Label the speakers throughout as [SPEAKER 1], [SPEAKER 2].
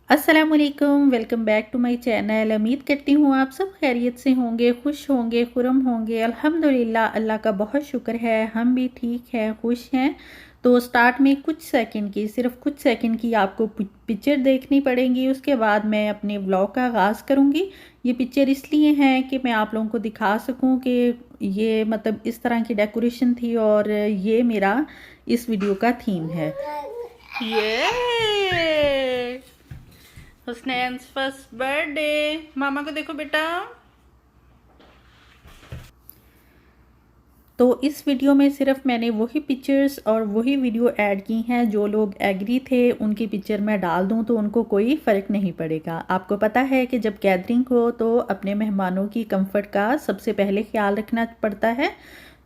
[SPEAKER 1] अस्सलामुअलैकुम, welcome back to my channel. उम्मीद करती हूँ आप सब खैरियत से होंगे, खुश होंगे, खुरम होंगे। अल्हम्दुलिल्लाह, अल्लाह का बहुत शुक्र है, हम भी ठीक हैं, खुश हैं। तो स्टार्ट में सिर्फ कुछ सेकंड की आपको पिक्चर देखनी पड़ेंगी। उसके बाद मैं अपने व्लॉग का आगाज़ करूँगी। ये पिक्चर इसलिए हैं कि मैं आप लोगों को दिखा सकूँ कि ये मतलब इस तरह की डेकोरेशन थी और ये मेरा इस वीडियो का थीम है। ये हुस्नैन्स फर्स्ट बर्थडे। मामा को देखो बेटा। तो इस वीडियो में सिर्फ मैंने वही पिक्चर्स और वही वीडियो ऐड की हैं। जो लोग एग्री थे उनकी पिक्चर मैं डाल दूं तो उनको कोई फ़र्क नहीं पड़ेगा। आपको पता है कि जब गैदरिंग हो तो अपने मेहमानों की कंफर्ट का सबसे पहले ख्याल रखना पड़ता है।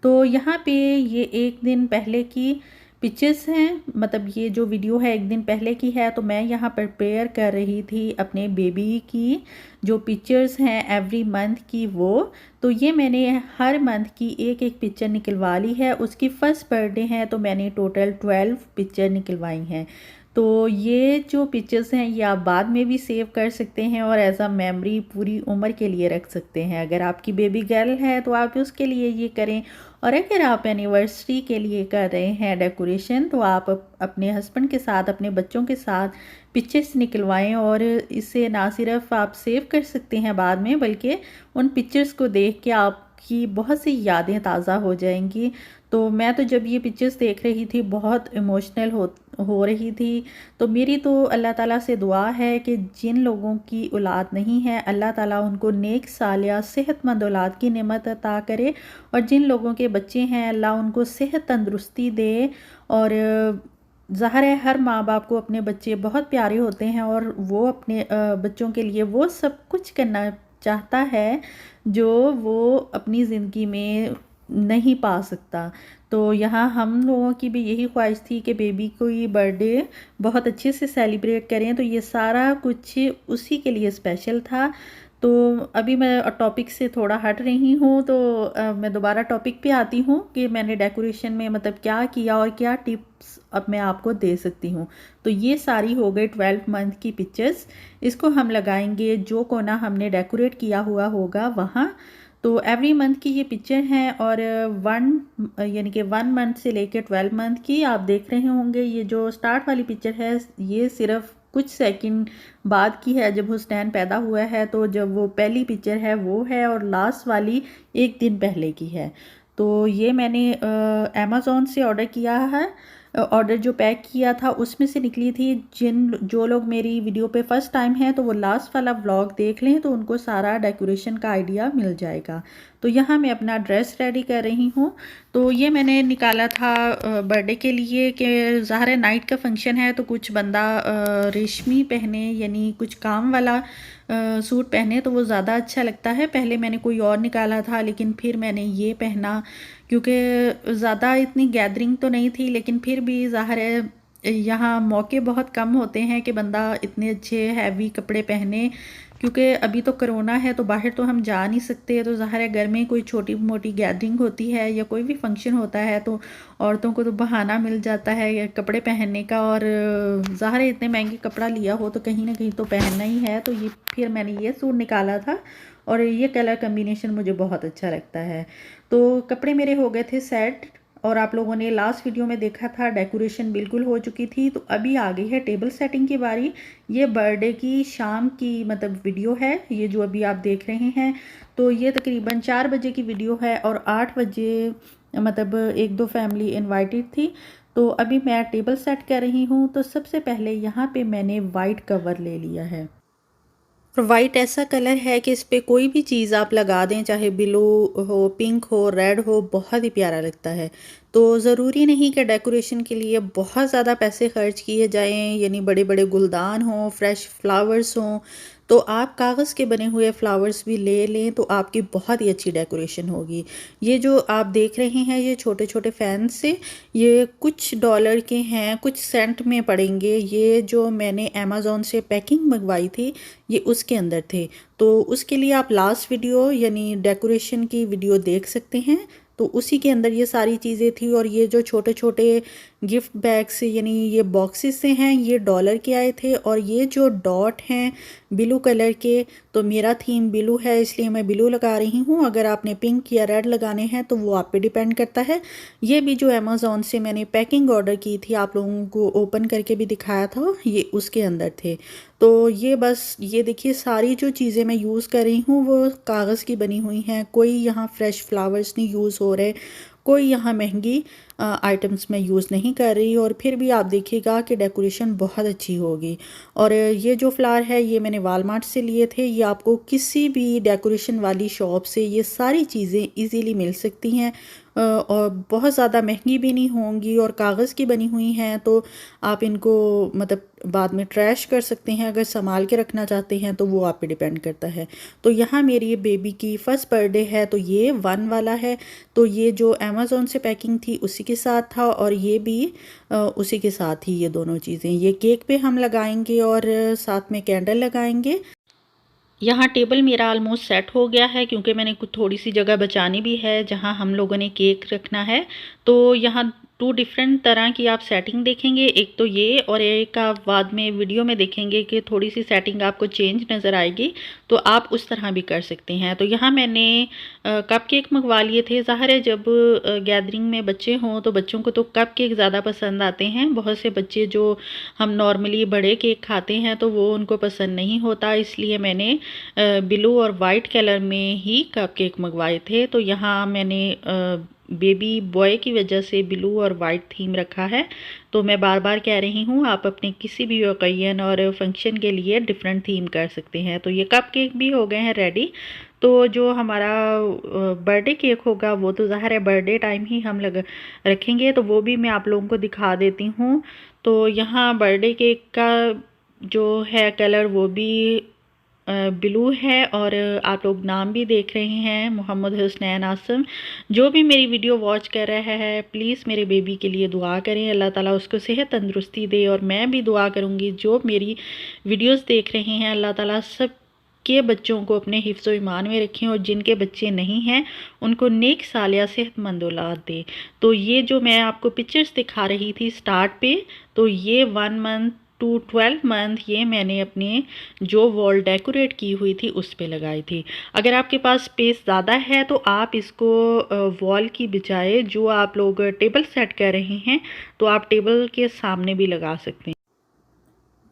[SPEAKER 1] तो यहाँ पे ये एक दिन पहले की पिक्चर्स हैं, मतलब ये जो वीडियो है एक दिन पहले की है। तो मैं यहाँ प्रिपेयर कर रही थी अपने बेबी की जो पिक्चर्स हैं एवरी मंथ की वो। तो ये मैंने हर मंथ की एक एक पिक्चर निकलवा ली है। उसकी फ़र्स्ट बर्थडे है तो मैंने टोटल 12 पिक्चर निकलवाई हैं। तो ये जो पिक्चर्स हैं ये आप बाद में भी सेव कर सकते हैं और एज अ मेमोरी पूरी उम्र के लिए रख सकते हैं। अगर आपकी बेबी गर्ल है तो आप उसके लिए ये करें, और अगर आप एनिवर्सरी के लिए कर रहे हैं डेकोरेशन तो आप अपने हस्बैंड के साथ, अपने बच्चों के साथ पिक्चर्स निकलवाएं। और इसे ना सिर्फ आप सेव कर सकते हैं बाद में, बल्कि उन पिक्चर्स को देख के आपकी बहुत सी यादें ताज़ा हो जाएंगी। तो मैं तो जब ये पिक्चर्स देख रही थी बहुत इमोशनल हो रही थी। तो मेरी तो अल्लाह ताला से दुआ है कि जिन लोगों की औलाद नहीं है अल्लाह ताला उनको नेक सालिया सेहतमंद औलाद की नेमत अता करे, और जिन लोगों के बच्चे हैं अल्लाह उनको सेहत तंदुरुस्ती दे। और ज़ाहिर है हर माँ बाप को अपने बच्चे बहुत प्यारे होते हैं और वो अपने बच्चों के लिए वो सब कुछ करना चाहता है जो वो अपनी ज़िंदगी में नहीं पा सकता। तो यहाँ हम लोगों की भी यही ख्वाहिश थी कि बेबी को ये बर्थडे बहुत अच्छे से सेलिब्रेट करें। तो ये सारा कुछ उसी के लिए स्पेशल था। तो अभी मैं टॉपिक से थोड़ा हट रही हूँ, तो मैं दोबारा टॉपिक पे आती हूँ कि मैंने डेकोरेशन में मतलब क्या किया और क्या टिप्स अब मैं आपको दे सकती हूँ। तो ये सारी हो गई 12 मंथ की पिक्चर्स। इसको हम लगाएंगे जो कोना हमने डेकोरेट किया हुआ होगा वहाँ। तो एवरी मंथ की ये पिक्चर हैं और यानी कि 1 मंथ से लेकर 12 मंथ की आप देख रहे होंगे। ये जो स्टार्ट वाली पिक्चर है ये सिर्फ कुछ सेकंड बाद की है जब हुसैन पैदा हुआ है। तो जब वो पहली पिक्चर है वो है, और लास्ट वाली एक दिन पहले की है। तो ये मैंने अमेज़ॉन से ऑर्डर किया है। ऑर्डर जो पैक किया था उसमें से निकली थी। जो लोग मेरी वीडियो पे फर्स्ट टाइम हैं तो वो लास्ट वाला व्लॉग देख लें तो उनको सारा डेकोरेशन का आइडिया मिल जाएगा। तो यहाँ मैं अपना ड्रेस रेडी कर रही हूँ। तो ये मैंने निकाला था बर्थडे के लिए कि ज़ाहिर नाइट का फंक्शन है तो कुछ बंदा रेशमी पहने, यानी कुछ काम वाला सूट पहने तो वो ज़्यादा अच्छा लगता है। पहले मैंने कोई और निकाला था लेकिन फिर मैंने ये पहना, क्योंकि ज़्यादा इतनी गैदरिंग तो नहीं थी लेकिन फिर भी ज़ाहिर है यहाँ मौके बहुत कम होते हैं कि बंदा इतने अच्छे हैवी कपड़े पहने। क्योंकि अभी तो कोरोना है तो बाहर तो हम जा नहीं सकते। तो ज़ाहिर है घर में कोई छोटी मोटी गैदरिंग होती है या कोई भी फंक्शन होता है तो औरतों को तो बहाना मिल जाता है कपड़े पहनने का। और ज़ाहिर है इतने महंगे कपड़ा लिया हो तो कहीं ना कहीं तो पहनना ही है। तो ये फिर मैंने ये सूट निकाला था और ये कलर कम्बिनेशन मुझे बहुत अच्छा लगता है। तो कपड़े मेरे हो गए थे सेट, और आप लोगों ने लास्ट वीडियो में देखा था डेकोरेशन बिल्कुल हो चुकी थी। तो अभी आ गई है टेबल सेटिंग की बारी। ये बर्थडे की शाम की मतलब वीडियो है ये जो अभी आप देख रहे हैं। तो ये तकरीबन 4 बजे की वीडियो है और 8 बजे मतलब एक दो फैमिली इनवाइटेड थी। तो अभी मैं टेबल सेट कर रही हूँ। तो सबसे पहले यहाँ पे मैंने वाइट कवर ले लिया है। और वाइट ऐसा कलर है कि इस पे कोई भी चीज़ आप लगा दें, चाहे ब्लू हो, पिंक हो, रेड हो, बहुत ही प्यारा लगता है। तो ज़रूरी नहीं कि डेकोरेशन के लिए बहुत ज़्यादा पैसे खर्च किए जाएं, यानी बड़े बड़े गुलदान हों, फ्रेश फ्लावर्स हों। तो आप कागज़ के बने हुए फ्लावर्स भी ले लें तो आपकी बहुत ही अच्छी डेकोरेशन होगी। ये जो आप देख रहे हैं ये छोटे छोटे फैंस से, ये कुछ डॉलर के हैं, कुछ सेंट में पड़ेंगे। ये जो मैंने अमेज़ॉन से पैकिंग मंगवाई थी ये उसके अंदर थे। तो उसके लिए आप लास्ट वीडियो यानी डेकोरेशन की वीडियो देख सकते हैं। तो तो उसी के अंदर ये सारी चीज़ें थी। और ये जो छोटे छोटे गिफ्ट बैग्स यानी ये बॉक्सेस से हैं, ये डॉलर के आए थे। और ये जो डॉट हैं ब्लू कलर के, तो मेरा थीम ब्लू है इसलिए मैं ब्लू लगा रही हूँ। अगर आपने पिंक या रेड लगाने हैं तो वो आप पे डिपेंड करता है। ये भी जो अमेज़ॉन से मैंने पैकिंग ऑर्डर की थी, आप लोगों को ओपन करके भी दिखाया था, ये उसके अंदर थे। तो ये बस ये देखिए सारी जो चीज़ें मैं यूज़ कर रही हूँ वो कागज़ की बनी हुई हैं। कोई यहाँ फ्रेश फ्लावर्स नहीं यूज़ हो रहे, कोई यहाँ महंगी आइटम्स मैं यूज़ नहीं कर रही। और फिर भी आप देखिएगा कि डेकोरेशन बहुत अच्छी होगी। और ये जो फ्लावर है ये मैंने वालमार्ट से लिए थे। ये आपको किसी भी डेकोरेशन वाली शॉप से ये सारी चीज़ें इजीली मिल सकती हैं और बहुत ज़्यादा महंगी भी नहीं होंगी और कागज़ की बनी हुई हैं। तो आप इनको मतलब बाद में ट्रैश कर सकते हैं, अगर संभाल के रखना चाहते हैं तो वो आप पे डिपेंड करता है। तो यहाँ मेरी बेबी की फ़र्स्ट बर्थडे है तो ये 1 वाला है। तो ये जो अमेज़ॉन से पैकिंग थी उसी के साथ था और ये भी उसी के साथ ही ये दोनों चीज़ें। ये केक पे हम लगाएंगे और साथ में कैंडल लगाएंगे। यहाँ टेबल मेरा ऑलमोस्ट सेट हो गया है क्योंकि मैंने कुछ थोड़ी सी जगह बचानी भी है जहाँ हम लोगों ने केक रखना है। तो यहाँ 2 डिफरेंट तरह की आप सेटिंग देखेंगे, एक तो ये और एक आप बाद में वीडियो में देखेंगे कि थोड़ी सी सेटिंग आपको चेंज नज़र आएगी, तो आप उस तरह भी कर सकते हैं। तो यहाँ मैंने कप केक मंगवा लिए थे। ज़ाहिर है जब गैदरिंग में बच्चे हों तो बच्चों को तो कप केक ज़्यादा पसंद आते हैं। बहुत से बच्चे जो हम नॉर्मली बड़े केक खाते हैं तो वो उनको पसंद नहीं होता, इसलिए मैंने ब्लू और वाइट कलर में ही कप केक मंगवाए थे। तो यहाँ मैंने बेबी बॉय की वजह से ब्लू और वाइट थीम रखा है। तो मैं बार बार कह रही हूँ आप अपने किसी भी ओकेजन और फंक्शन के लिए डिफरेंट थीम कर सकते हैं। तो ये कप केक भी हो गए हैं रेडी। तो जो हमारा बर्थडे केक होगा वो तो ज़ाहिर है बर्थडे टाइम ही हम रखेंगे, तो वो भी मैं आप लोगों को दिखा देती हूँ। तो यहाँ बर्थडे केक का जो है कलर वो भी ब्लू है और आप लोग नाम भी देख रहे हैं मोहम्मद हुसनैन आसम। जो भी मेरी वीडियो वॉच कर रहा है प्लीज़ मेरे बेबी के लिए दुआ करें, अल्लाह ताला उसको सेहत तंदुरुस्ती दे। और मैं भी दुआ करूँगी जो मेरी वीडियोस देख रहे हैं अल्लाह ताला सब के बच्चों को अपने हिफ्ज़ व ईमान में रखें और जिनके बच्चे नहीं हैं उनको नेक सालिया सेहतमंद औलाद दे। तो ये जो मैं आपको पिक्चर्स दिखा रही थी स्टार्ट पे, तो ये 1 मंथ टू 12 मंथ ये मैंने अपने जो वॉल डेकोरेट की हुई थी उस पे लगाई थी। अगर आपके पास स्पेस ज़्यादा है तो आप इसको वॉल की बजाय जो आप लोग टेबल सेट कर रहे हैं तो आप टेबल के सामने भी लगा सकते हैं।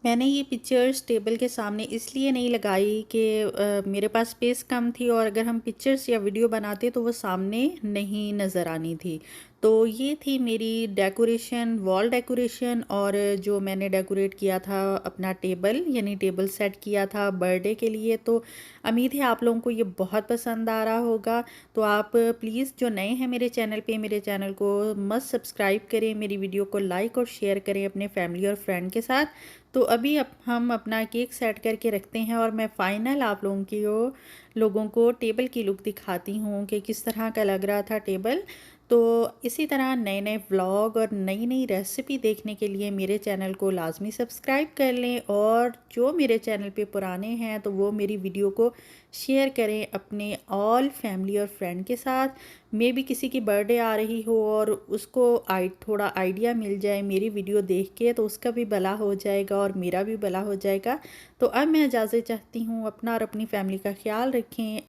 [SPEAKER 1] मैंने ये पिक्चर्स टेबल के सामने इसलिए नहीं लगाई कि मेरे पास स्पेस कम थी और अगर हम पिक्चर्स या वीडियो बनाते तो वो सामने नहीं नज़र आनी थी। तो ये थी मेरी डेकोरेशन, वॉल डेकोरेशन। और जो मैंने डेकोरेट किया था अपना टेबल यानी टेबल सेट किया था बर्थडे के लिए। तो उम्मीद है आप लोगों को ये बहुत पसंद आ रहा होगा। तो आप प्लीज़ जो नए हैं मेरे चैनल पे, मेरे चैनल को मस्ट सब्सक्राइब करें, मेरी वीडियो को लाइक और शेयर करें अपने फैमिली और फ्रेंड के साथ। तो अभी हम अपना केक सेट करके रखते हैं और मैं फ़ाइनल आप लोगों को टेबल की लुक दिखाती हूँ कि किस तरह का लग रहा था टेबल। तो इसी तरह नए नए व्लॉग और नई नई रेसिपी देखने के लिए मेरे चैनल को लाजमी सब्सक्राइब कर लें। और जो मेरे चैनल पे पुराने हैं तो वो मेरी वीडियो को शेयर करें अपने ऑल फैमिली और फ्रेंड के साथ। मे भी किसी की बर्थडे आ रही हो और उसको थोड़ा आइडिया मिल जाए मेरी वीडियो देख के, तो उसका भी भला हो जाएगा और मेरा भी भला हो जाएगा। तो अब मैं इजाज़त चाहती हूँ, अपना और अपनी फैमिली का ख्याल रखें।